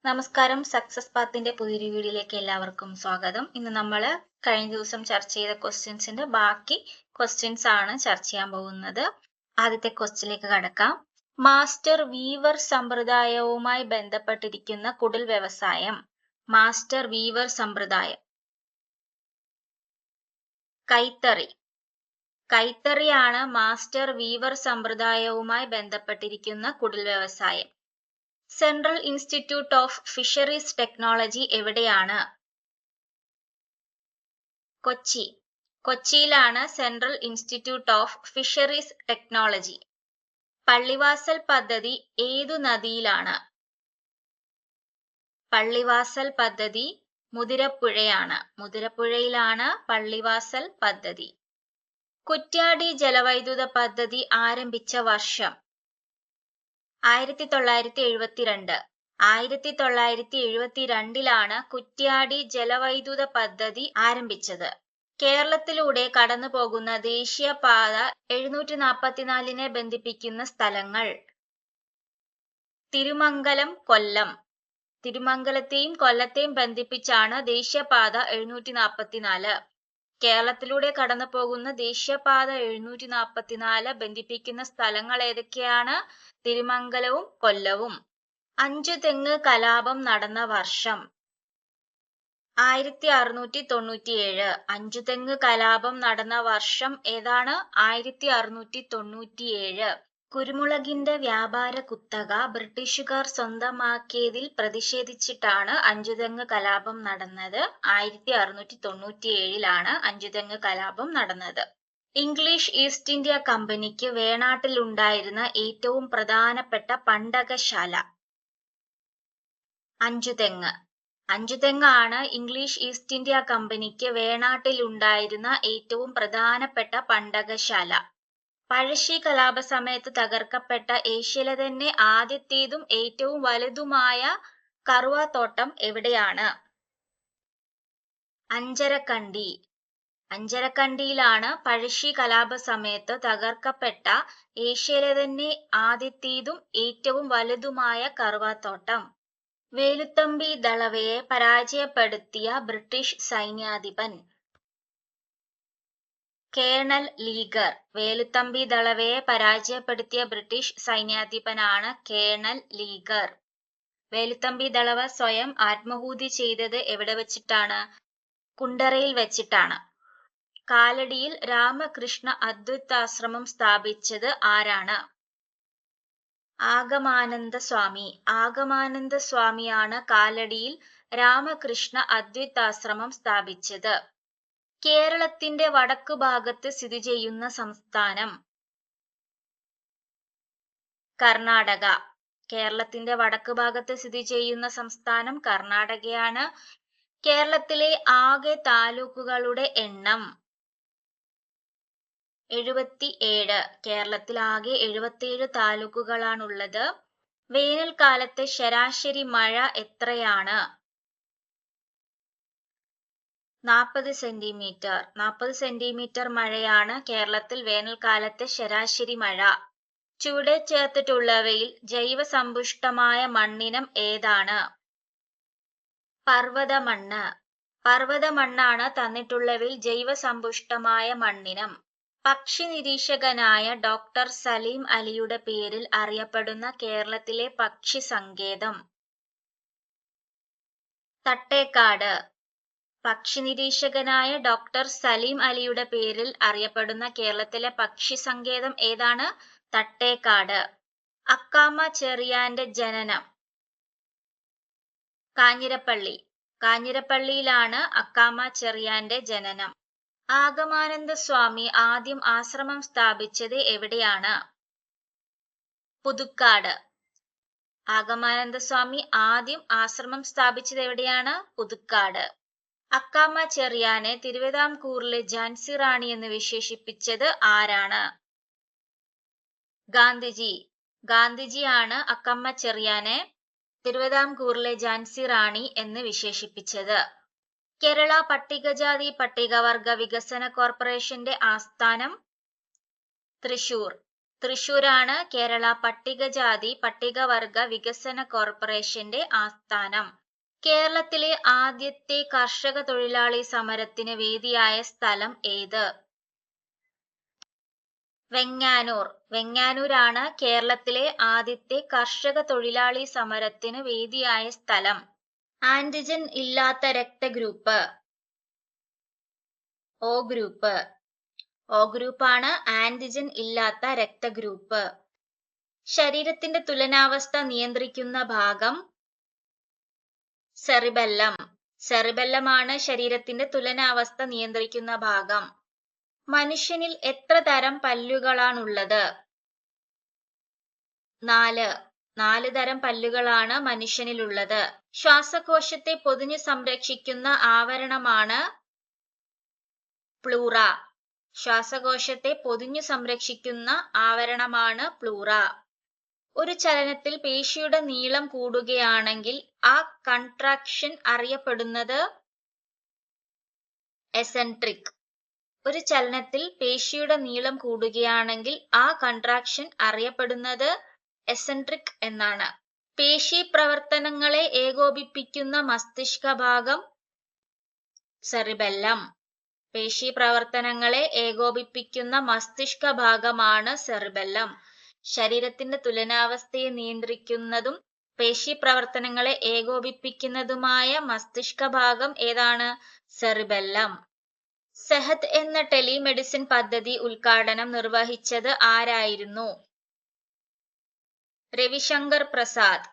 നമസ്കാരം, സക്സസ് പാത്തിന്റെ പുതിയൊരു വീഡിയോയിലേക്ക് എല്ലാവർക്കും സ്വാഗതം. ഇന്ന് നമ്മൾ കഴിഞ്ഞ ദിവസം ചർച്ച ചെയ്ത ക്വസ്റ്റ്യൻസിന്റെ ബാക്കി ക്വസ്റ്റ്യൻസ് ആണ് ചർച്ച ചെയ്യാൻ പോകുന്നത്. ആദ്യത്തെ ക്വസ്റ്റ്യനിലേക്ക് കടക്കാം. മാസ്റ്റർ വീവർ സമ്പ്രദായവുമായി ബന്ധപ്പെട്ടിരിക്കുന്ന കുടിൽ വ്യവസായം. മാസ്റ്റർ വീവർ സമ്പ്രദായം. കൈത്തറി. കൈത്തറിയാണ് മാസ്റ്റർ വീവർ സമ്പ്രദായവുമായി ബന്ധപ്പെട്ടിരിക്കുന്ന കുടിൽ വ്യവസായം. Central institute of fisheries technology എവിടെയാണ്? കൊച്ചി. കൊച്ചിയിലാണ് central institute of fisheries technology. Pallivasal പദ്ധതി ഏതു നദിയിലാണ്? പള്ളിവാസൽ പദ്ധതി മുതിരപ്പുഴയാണ്. മുതിരപ്പുഴയിലാണ് പള്ളിവാസൽ പദ്ധതി. കുറ്റ്യാടി ജലവൈദ്യുത പദ്ധതി ആരംഭിച്ച വർഷം? 1972. 1972 കുറ്റ്യാടി ജലവൈദ്യുത പദ്ധതി ആരംഭിച്ചത്. കേരളത്തിലൂടെ കടന്നുപോകുന്ന ദേശീയപാത 744 ബന്ധിപ്പിക്കുന്ന സ്ഥലങ്ങൾ. തിരുമംഗലം, കൊല്ലം. തിരുമംഗലത്തെയും കൊല്ലത്തെയും ബന്ധിപ്പിച്ചാണ് ദേശീയപാത 744. കേരളത്തിലൂടെ കടന്നുപോകുന്ന ദേശീയപാത 744 ബന്ധിപ്പിക്കുന്ന സ്ഥലങ്ങൾ ഏതൊക്കെയാണ്? തിരുമംഗലവും കൊല്ലവും. അഞ്ചുതെങ്ങ് കലാപം നടന്ന വർഷം? 1697. അഞ്ചുതെങ്ങ് കലാപം നടന്ന വർഷം ഏതാണ്? 1697. കുരുമുളകിന്റെ വ്യാപാര കുത്തക ബ്രിട്ടീഷുകാർ സ്വന്തമാക്കിയതിൽ പ്രതിഷേധിച്ചിട്ടാണ് അഞ്ചുതെങ്ങ് കലാപം നടന്നത്. 1697 അഞ്ചുതെങ്ങ് കലാപം നടന്നത്. ഇംഗ്ലീഷ് ഈസ്റ്റ് ഇന്ത്യ കമ്പനിക്ക് വേണാട്ടിലുണ്ടായിരുന്ന ഏറ്റവും പ്രധാനപ്പെട്ട പണ്ടകശാല? അഞ്ചുതെങ്ങ്. അഞ്ചുതെങ്ങാണ് ഇംഗ്ലീഷ് ഈസ്റ്റ് ഇന്ത്യ കമ്പനിക്ക് വേണാട്ടിലുണ്ടായിരുന്ന ഏറ്റവും പ്രധാനപ്പെട്ട പണ്ടകശാല. പഴശ്ശി കലാപ സമയത്ത് തകർക്കപ്പെട്ട ഏഷ്യയിലെ തന്നെ ആദ്യത്തേതും ഏറ്റവും വലുതുമായ കറുവാത്തോട്ടം എവിടെയാണ്? അഞ്ചരക്കണ്ടി. അഞ്ചരക്കണ്ടിയിലാണ് പഴശ്ശി കലാപ സമയത്ത് തകർക്കപ്പെട്ട ഏഷ്യയിലെ തന്നെ ആദ്യത്തേതും ഏറ്റവും വലുതുമായ കറുവാത്തോട്ടം. വേലുത്തമ്പി ദളവയെ പരാജയപ്പെടുത്തിയ ബ്രിട്ടീഷ് സൈന്യാധിപൻ? Colonel Leger. വേലുത്തമ്പി ദളവയെ പരാജയപ്പെടുത്തിയ ബ്രിട്ടീഷ് സൈന്യാധിപനാണ് കേണൽ ലീഗർ. വേലുത്തമ്പി ദളവ സ്വയം ആത്മാഹുതി ചെയ്തത് എവിടെ വെച്ചിട്ടാണ്? കുണ്ടറയിൽ വെച്ചിട്ടാണ്. കാലടിയിൽ രാമകൃഷ്ണ അദ്വൈതാശ്രമം സ്ഥാപിച്ചത് ആരാണ്? ആഗമാനന്ദ സ്വാമി. ആഗമാനന്ദ സ്വാമിയാണ് കാലടിയിൽ രാമകൃഷ്ണ അദ്വൈതാശ്രമം സ്ഥാപിച്ചത്. കേരളത്തിന്റെ വടക്കു ഭാഗത്ത് സ്ഥിതി ചെയ്യുന്ന സംസ്ഥാനം? കർണാടക. കേരളത്തിന്റെ വടക്കു ഭാഗത്ത് സ്ഥിതി ചെയ്യുന്ന സംസ്ഥാനം കർണാടകയാണ്. കേരളത്തിലെ ആകെ താലൂക്കുകളുടെ എണ്ണം? 77. കേരളത്തിൽ ആകെ 77 താലൂക്കുകളാണുള്ളത്. വേനൽക്കാലത്തെ ശരാശരി മഴ എത്രയാണ്? 40 സെന്റിമീറ്റർ. 40 സെന്റിമീറ്റർ മഴയാണ് കേരളത്തിൽ വേനൽക്കാലത്തെ ശരാശരി മഴ. ചുവടെ ചേർത്തിട്ടുള്ളവയിൽ ജൈവസമ്പുഷ്ടമായ മണ്ണിനം ഏതാണ്? പർവ്വതമണ്ണ്. പർവ്വതമണ്ണാണ് തന്നിട്ടുള്ളവയിൽ ജൈവസമ്പുഷ്ടമായ മണ്ണിനം. പക്ഷി നിരീക്ഷകനായ ഡോക്ടർ സലീം അലിയുടെ പേരിൽ അറിയപ്പെടുന്ന കേരളത്തിലെ പക്ഷി സങ്കേതം? തട്ടേക്കാട്. പക്ഷി നിരീക്ഷകനായ ഡോക്ടർ സലീം അലിയുടെ പേരിൽ അറിയപ്പെടുന്ന കേരളത്തിലെ പക്ഷി സങ്കേതം ഏതാണ്? തട്ടേക്കാട്. അക്കാമ ചെറിയാന്റെ ജനനം? കാഞ്ഞിരപ്പള്ളി. കാഞ്ഞിരപ്പള്ളിയിലാണ് അക്കാമ ചെറിയാന്റെ ജനനം. ആഗമാനന്ദ സ്വാമി ആദ്യം ആശ്രമം സ്ഥാപിച്ചത് എവിടെയാണ്? പുതുക്കാട്. ആഗമാനന്ദ സ്വാമി ആദ്യം ആശ്രമം സ്ഥാപിച്ചത് എവിടെയാണ്? പുതുക്കാട്. അക്കാമ ചെറിയാനെ തിരുവിതാംകൂറിലെ ഝാൻസി റാണി എന്ന് വിശേഷിപ്പിച്ചത് ആരാണ്? ഗാന്ധിജി. ഗാന്ധിജിയാണ് അക്കമ്മ ചെറിയാനെ തിരുവിതാംകൂറിലെ ഝാൻസി റാണി എന്ന് വിശേഷിപ്പിച്ചത്. കേരള പട്ടികജാതി പട്ടികവർഗ വികസന കോർപ്പറേഷന്റെ ആസ്ഥാനം? തൃശൂർ. തൃശൂരാണ് കേരള പട്ടികജാതി പട്ടികവർഗ വികസന കോർപ്പറേഷന്റെ ആസ്ഥാനം. കേരളത്തിലെ ആദ്യത്തെ കർഷക തൊഴിലാളി സമരത്തിന് വേദിയായ സ്ഥലം ഏത്? വെങ്ങാനൂർ. വെങ്ങാനൂരാണ് കേരളത്തിലെ ആദ്യത്തെ കർഷക തൊഴിലാളി സമരത്തിന് വേദിയായ സ്ഥലം. ആന്റിജൻ ഇല്ലാത്ത രക്തഗ്രൂപ്പ് O ഗ്രൂപ്പ്. O ഗ്രൂപ്പാണ് ആന്റിജൻ ഇല്ലാത്ത രക്തഗ്രൂപ്പ്. ശരീരത്തിന്റെ തുലനാവസ്ഥ നിയന്ത്രിക്കുന്ന ഭാഗം സെറിബെല്ലം. സെറിബെല്ലമാണ് ശരീരത്തിന്റെ തുലനാവസ്ഥ നിയന്ത്രിക്കുന്ന ഭാഗം. മനുഷ്യനിൽ എത്ര തരം പല്ലുകളാണുള്ളത്? 4. 4 തരം പല്ലുകളാണ് മനുഷ്യനിലുള്ളത്. ശ്വാസകോശത്തെ പൊതിഞ്ഞു സംരക്ഷിക്കുന്ന ആവരണമാണ് പ്ലൂറ. ശ്വാസകോശത്തെ പൊതിഞ്ഞു സംരക്ഷിക്കുന്ന ആവരണമാണ് പ്ലൂറ. ഒരു ചലനത്തിൽ പേശിയുടെ നീളം കൂടുകയാണെങ്കിൽ ആ കൺട്രാക്ഷൻ അറിയപ്പെടുന്നത് എസെൻട്രിക്. ഒരു ചലനത്തിൽ പേശിയുടെ നീളം കൂടുകയാണെങ്കിൽ ആ കൺട്രാക്ഷൻ അറിയപ്പെടുന്നത് എസെൻട്രിക് എന്നാണ്. പേശി പ്രവർത്തനങ്ങളെ ഏകോപിപ്പിക്കുന്ന മസ്തിഷ്ക ഭാഗം സെറിബെല്ലം. പേശി പ്രവർത്തനങ്ങളെ ഏകോപിപ്പിക്കുന്ന മസ്തിഷ്ക ഭാഗമാണ് സെറിബെല്ലം. ശരീരത്തിന്റെ തുലനാവസ്ഥയെ നിയന്ത്രിക്കുന്നതും പേശി പ്രവർത്തനങ്ങളെ ഏകോപിപ്പിക്കുന്നതുമായ മസ്തിഷ്ക ഭാഗം ഏതാണ്? സെറിബെല്ലം. സെഹത് എന്ന ടെലിമെഡിസിൻ പദ്ധതി ഉദ്ഘാടനം നിർവഹിച്ചത് ആരായിരുന്നു? രവിശങ്കർ പ്രസാദ്.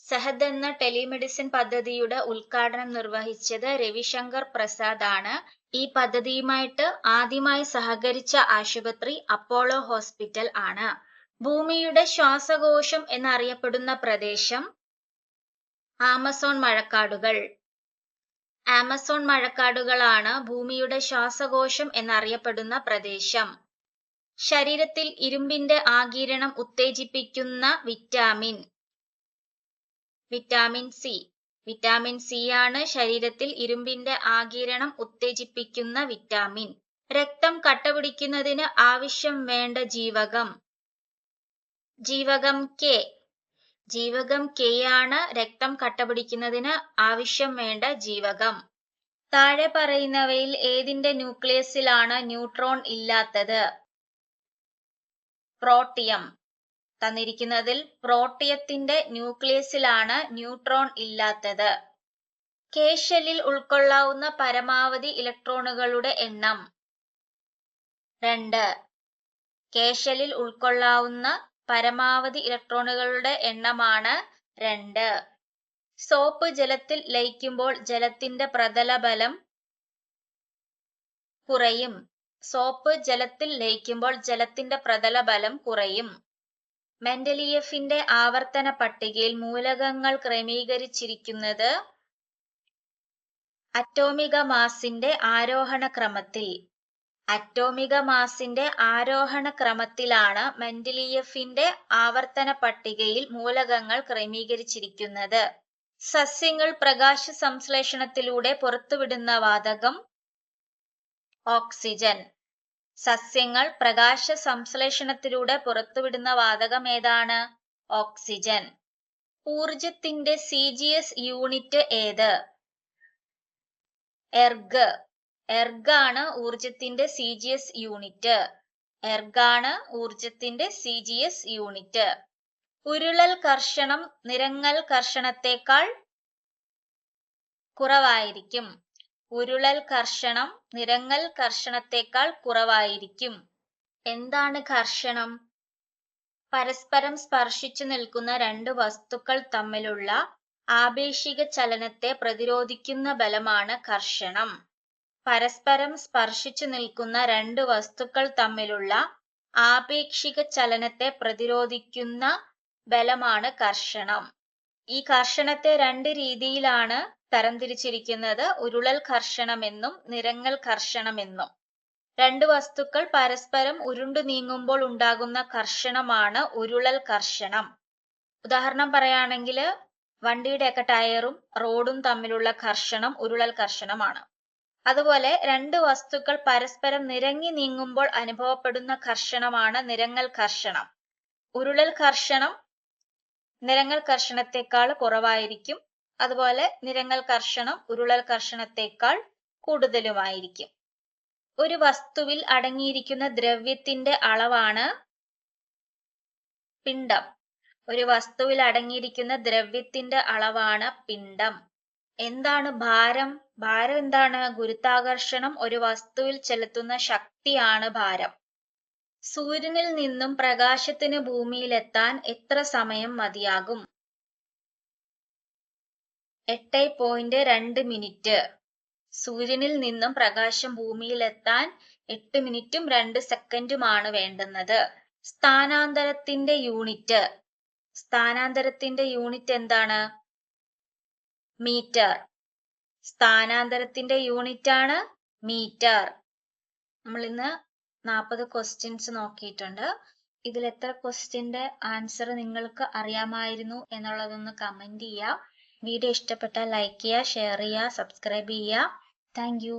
സെഹത് എന്ന ടെലിമെഡിസിൻ പദ്ധതിയുടെ ഉദ്ഘാടനം നിർവഹിച്ചത് രവിശങ്കർ പ്രസാദ് ആണ്. ഈ പദ്ധതിയുമായിട്ട് ആദ്യമായി സഹകരിച്ച ആശുപത്രി അപ്പോളോ ഹോസ്പിറ്റൽ ആണ്. ഭൂമിയുടെ ശ്വാസകോശം എന്നറിയപ്പെടുന്ന പ്രദേശം ആമസോൺ മഴക്കാടുകൾ. ആമസോൺ മഴക്കാടുകളാണ് ഭൂമിയുടെ ശ്വാസകോശം എന്നറിയപ്പെടുന്ന പ്രദേശം. ശരീരത്തിൽ ഇരുമ്പിന്റെ ആഗിരണം ഉത്തേജിപ്പിക്കുന്ന vitamin vitamin C. Vitamin C ആണ് ശരീരത്തിൽ ഇരുമ്പിന്റെ ആഗിരണം ഉത്തേജിപ്പിക്കുന്ന വിറ്റാമിൻ. രക്തം കട്ടപിടിക്കുന്നതിന് ആവശ്യം വേണ്ട ജീവകം ജീവകം കെ. ജീവകം കെ ആണ് രക്തം കട്ടപിടിക്കുന്നതിന് ആവശ്യം വേണ്ട ജീവകം. താഴെ പറയുന്നവയിൽ ഏതിന്റെ ന്യൂക്ലിയസിലാണ് ന്യൂട്രോൺ ഇല്ലാത്തത്? പ്രോട്ടിയം. തന്നിരിക്കുന്നതിൽ പ്രോട്ടിയത്തിന്റെ ന്യൂക്ലിയസിലാണ് ന്യൂട്രോൺ ഇല്ലാത്തത്. കെ ഷെല്ലിൽ ഉൾക്കൊള്ളാവുന്ന പരമാവധി ഇലക്ട്രോണുകളുടെ എണ്ണം 2. കെ ഷെല്ലിൽ ഉൾക്കൊള്ളാവുന്ന പരമാവധി ഇലക്ട്രോണുകളുടെ എണ്ണമാണ് 2. സോപ്പ് ജലത്തിൽ ലയിക്കുമ്പോൾ ജലത്തിന്റെ പ്രതലബലം കുറയും. സോപ്പ് ജലത്തിൽ ലയിക്കുമ്പോൾ ജലത്തിന്റെ പ്രതലബലം കുറയും. മെൻഡലിയേഫിന്റെ ആവർത്തന പട്ടികയിൽ മൂലകങ്ങൾ ക്രമീകരിച്ചിരിക്കുന്നത് അറ്റോമിക മാസിന്റെ ആരോഹണ ക്രമത്തിൽ. അറ്റോമിക മാസിന്റെ ആരോഹണ ക്രമത്തിലാണ് മെൻഡലിയേഫിന്റെ ആവർത്തന പട്ടികയിൽ മൂലകങ്ങൾ ക്രമീകരിച്ചിരിക്കുന്നത്. സസ്യങ്ങൾ പ്രകാശ സംശ്ലേഷണത്തിലൂടെ പുറത്തുവിടുന്ന വാതകം ഓക്സിജൻ. സസ്യങ്ങൾ പ്രകാശ സംശ്ലേഷണത്തിലൂടെ പുറത്തുവിടുന്ന വാതകം ഏതാണ്? ഓക്സിജൻ. ഊർജത്തിന്റെ CGS യൂണിറ്റ് ഏത്? എർഗ്. എർഗ് ആണ് ഊർജത്തിന്റെ CGS യൂണിറ്റ്. എർഗ് ആണ് ഊർജത്തിന്റെ CGS യൂണിറ്റ്. ഉരുളൽ കർഷണം നിരങ്ങൽ കർഷണത്തേക്കാൾ കുറവായിരിക്കും. ഉരുളൽ കർഷണം നിരങ്ങൽ കർഷണത്തേക്കാൾ കുറവായിരിക്കും. എന്താണ് കർഷണം? പരസ്പരം സ്പർശിച്ചു നിൽക്കുന്ന രണ്ട് വസ്തുക്കൾ തമ്മിലുള്ള ആപേക്ഷിക ചലനത്തെ പ്രതിരോധിക്കുന്ന ബലമാണ് കർഷണം. പരസ്പരം സ്പർശിച്ചു നിൽക്കുന്ന രണ്ട് വസ്തുക്കൾ തമ്മിലുള്ള ആപേക്ഷിക ചലനത്തെ പ്രതിരോധിക്കുന്ന ബലമാണ് കർഷണം. ഈ കർഷണത്തെ രണ്ട് രീതിയിലാണ് തരംതിരിച്ചിരിക്കുന്നത്: ഉരുളൽ കർഷണമെന്നും നിരങ്ങൽ കർഷണമെന്നും. രണ്ട് വസ്തുക്കൾ പരസ്പരം ഉരുണ്ടു നീങ്ങുമ്പോൾ ഉണ്ടാകുന്ന കർഷണമാണ് ഉരുളൽ കർഷണം. ഉദാഹരണം പറയുകയാണെങ്കിൽ വണ്ടിയുടെയൊക്കെ ടയറും റോഡും തമ്മിലുള്ള കർഷണം ഉരുളൽ കർഷണമാണ്. അതുപോലെ രണ്ട് വസ്തുക്കൾ പരസ്പരം നിരങ്ങി നീങ്ങുമ്പോൾ അനുഭവപ്പെടുന്ന ഘർഷണമാണ് നിരങ്ങൽ ഘർഷണം. ഉരുളൽ ഘർഷണം നിരങ്ങൽ ഘർഷണത്തെക്കാൾ കുറവായിരിക്കും. അതുപോലെ നിരങ്ങൽ ഘർഷണം ഉരുളൽ ഘർഷണത്തെക്കാൾ കൂടുതലുമായിരിക്കും. ഒരു വസ്തുവിൽ അടങ്ങിയിരിക്കുന്ന ദ്രവ്യത്തിന്റെ അളവാണ് പിണ്ഡം. ഒരു വസ്തുവിൽ അടങ്ങിയിരിക്കുന്ന ദ്രവ്യത്തിന്റെ അളവാണ് പിണ്ഡം. എന്താണ് ഭാരം? ഭാരം എന്താണ്? ഗുരുത്വാകർഷണം ഒരു വസ്തുവിൽ ചെലുത്തുന്ന ശക്തിയാണ് ഭാരം. സൂര്യനിൽ നിന്നും പ്രകാശത്തിന് ഭൂമിയിലെത്താൻ എത്ര സമയം മതിയാകും? 8.2 മിനിറ്റ്. സൂര്യനിൽ നിന്നും പ്രകാശം ഭൂമിയിലെത്താൻ 8 മിനിറ്റും 2 സെക്കൻഡുമാണ് വേണ്ടുന്നത്. സ്ഥാനാന്തരത്തിന്റെ യൂണിറ്റ്. സ്ഥാനാന്തരത്തിന്റെ യൂണിറ്റ് എന്താണ്? മീറ്റർ. സ്ഥാനാന്തരത്തിന്റെ യൂണിറ്റ് ആണ് മീറ്റർ. നമ്മൾ ഇന്ന് 40 ക്വസ്റ്റ്യൻസ് നോക്കിയിട്ടുണ്ട്. ഇതിൽ എത്ര ക്വസ്റ്റ്യന്റെ ആൻസർ നിങ്ങൾക്ക് അറിയാമായിരുന്നു എന്നുള്ളതൊന്ന് കമന്റ് ചെയ്യുക. വീഡിയോ ഇഷ്ടപ്പെട്ടാൽ ലൈക്ക് ചെയ്യുക, ഷെയർ ചെയ്യുക, സബ്സ്ക്രൈബ് ചെയ്യുക. Thank you.